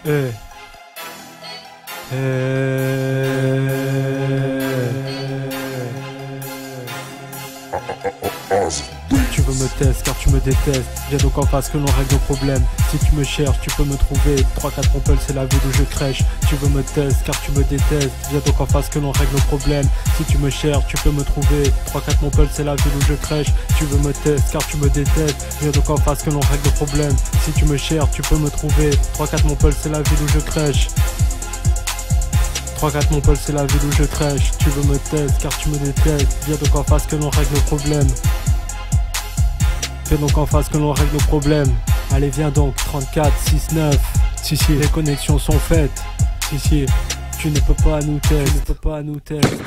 Eh. Tu veux me tester car tu me détestes. Viens donc en face que l'on règle nos problèmes. Si tu me cherches tu peux me trouver. 3-4 pompes c'est la ville où je crèche. Tu veux me tester car tu me détestes. Viens donc en face que l'on règle nos problèmes. Si tu me cherches tu peux me trouver. 3-4 pompes c'est la ville où je crèche. Tu veux me tester car tu me détestes. Viens donc en face que l'on règle nos problèmes. Si tu me cherches tu peux me trouver. 3-4 mon c'est la ville où je crèche. 3-4 mon c'est la ville où je crèche. Tu veux me tester car tu me détestes. Viens donc en face que l'on règle nos problèmes. Viens donc en face que l'on règle nos problèmes. Allez viens donc, 34, 6, 9. Si si, les connexions sont faites. Si si, tu ne peux pas nous tester. Tu ne peux pas nous tester.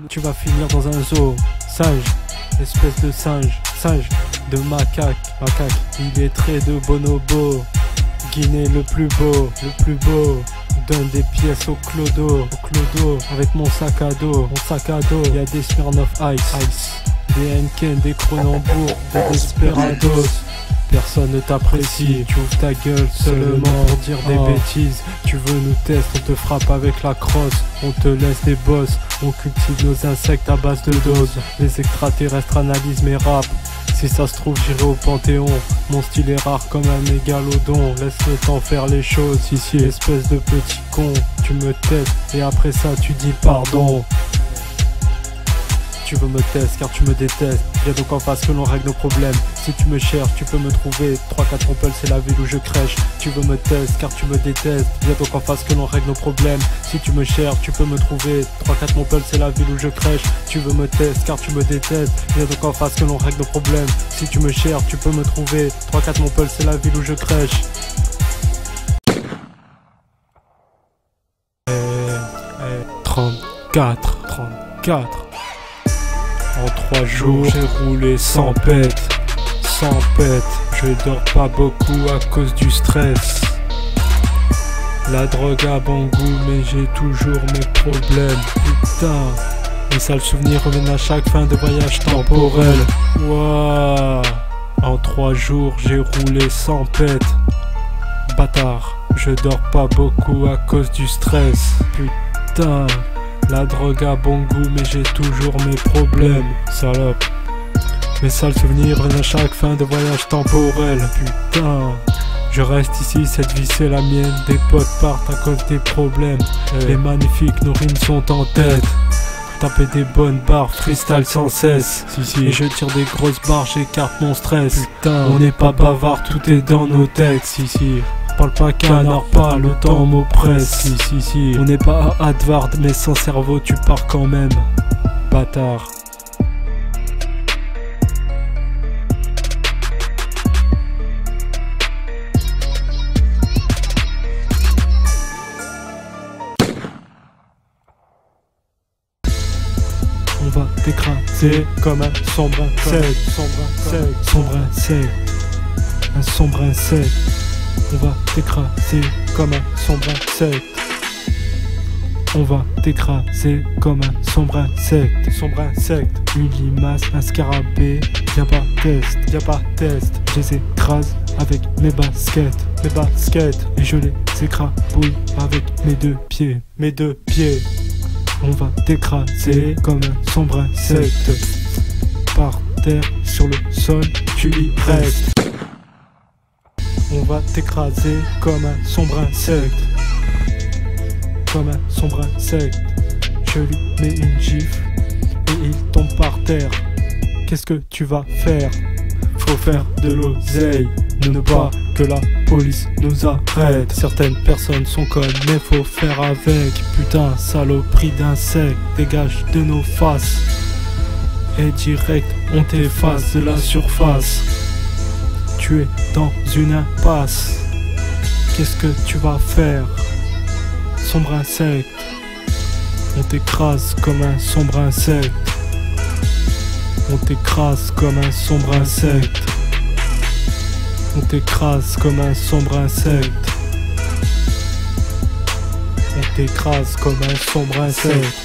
Tu vas finir dans un zoo. Singe, espèce de singe. Singe de macaque. Macaque, il est très de bonobo. Guinée le plus beau. Le plus beau. Donne des pièces au clodo. Au clodo, avec mon sac à dos. Mon sac à dos, y a des Smirnoff Ice. Des Henken, des Kronenbourg, des Desperados. Personne ne t'apprécie, tu ouvres ta gueule seulement pour dire des bêtises. Tu veux nous tester, on te frappe avec la crosse. On te laisse des bosses, on cultive nos insectes à base de doses. Les extraterrestres analysent mes raps. Si ça se trouve j'irai au Panthéon. Mon style est rare comme un mégalodon. Laisse le temps faire les choses. Ici espèce de petit con. Tu me testes et après ça tu dis pardon. Tu veux me tester car tu me détestes. Viens donc en face que l'on règle nos problèmes. Si tu me cherches tu peux me trouver. 3-4 pompes c'est la ville où je crèche. Tu veux me tester car tu me détestes. Viens donc en face que l'on règle nos problèmes. Si tu me cherches tu peux me trouver. 3-4 pompes c'est la ville où je crèche. Tu veux me tester car tu me détestes. Viens donc en face que l'on règle nos problèmes. Si tu me cherches tu peux me trouver. 3-4 pompes c'est la ville où je crèche. 34. En 3 jours j'ai roulé sans pète. Je dors pas beaucoup à cause du stress. La drogue a bon goût mais j'ai toujours mes problèmes. Putain, les sales souvenirs reviennent à chaque fin de voyage temporel. Wouah. En 3 jours j'ai roulé sans pète. Bâtard, je dors pas beaucoup à cause du stress. Putain, la drogue a bon goût mais j'ai toujours mes problèmes. Salope. Mes sales souvenirs reviennent à chaque fin de voyage temporel. Putain, je reste ici, cette vie c'est la mienne. Des potes partent à cause des problèmes. Les magnifiques, nos rimes sont en tête. Taper des bonnes barres, freestyle sans cesse. Et je tire des grosses barres, j'écarte mon stress. Putain, on n'est pas bavard, tout est dans nos textes. Parle pas canard, parle, le temps m'oppresse. On n'est pas à Advard, mais sans cerveau tu pars quand même. Bâtard. On va t'écraser comme un sombre insecte. Un sombre insecte. On va t'écraser comme un sombre insecte. On va t'écraser comme un sombre insecte. Une limace, un scarabée. Viens pas test. Je les écrase avec mes baskets. Et je les écrabouille avec mes deux pieds. On va t'écraser comme un sombre insecte. Par terre, sur le sol, tu y restes. On va t'écraser comme un sombre insecte. Je lui mets une gifle et il tombe par terre. Qu'est-ce que tu vas faire? Faut faire de l'oseille, ne pas que la police nous arrête. Certaines personnes sont connes mais faut faire avec. Putain, saloperie d'insectes, dégage de nos faces. Et direct, on t'efface de la surface. Tu es dans une impasse. Qu'est-ce que tu vas faire? Sombre insecte. On t'écrase comme un sombre insecte. On t'écrase comme un sombre insecte. On t'écrase comme un sombre insecte. On t'écrase comme un sombre insecte.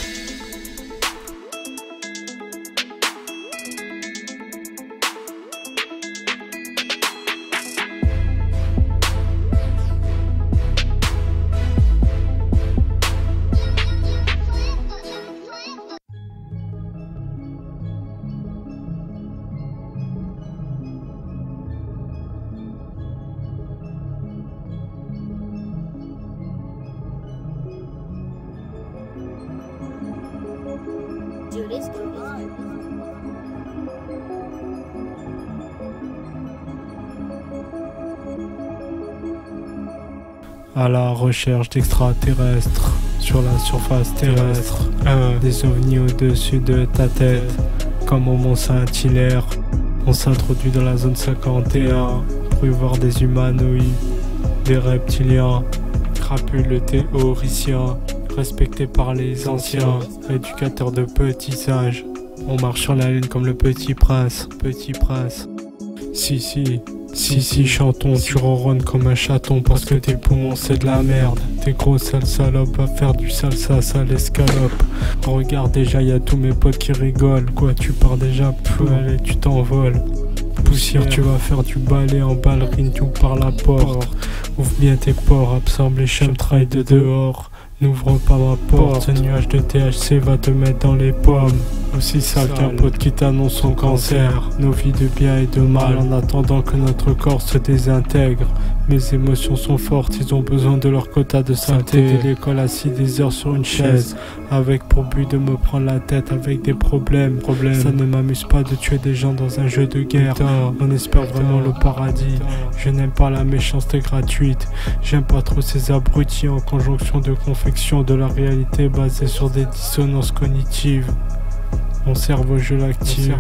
à la recherche d'extraterrestres sur la surface terrestre. Des ovnis au-dessus de ta tête, comme au Mont Saint-Hilaire. On s'introduit dans la zone 51 pour y voir des humanoïdes, des reptiliens, crapules théoriciens, respectés par les anciens, éducateurs de petits singes. On marche sur la lune comme le petit prince, petit prince. Si, chantons, tu ronronnes comme un chaton parce que tes poumons c'est de la merde. T'es gros sale salope, va faire du salsa, sale escalope. Regarde déjà, y'a tous mes potes qui rigolent. Quoi, tu pars déjà, allez, tu t'envoles. Poussière, tu vas faire du balai en ballerine, tu par la porte. Ouvre bien tes pores, absorbe les chemtrails de dehors. N'ouvre pas ma porte, ce nuage de THC va te mettre dans les pommes. Aussi sale qu'un pote qui t'annonce son cancer. Nos vies de bien et de mal en attendant que notre corps se désintègre. Mes émotions sont fortes, ils ont besoin de leur quota de saleté. De l'école assis des heures sur une chaise, avec pour but de me prendre la tête avec des problèmes. Ça ne m'amuse pas de tuer des gens dans un jeu de guerre. On espère vraiment le paradis. Je n'aime pas la méchanceté gratuite. J'aime pas trop ces abrutis en conjonction de confection de la réalité basée sur des dissonances cognitives. Mon cerveau je l'active.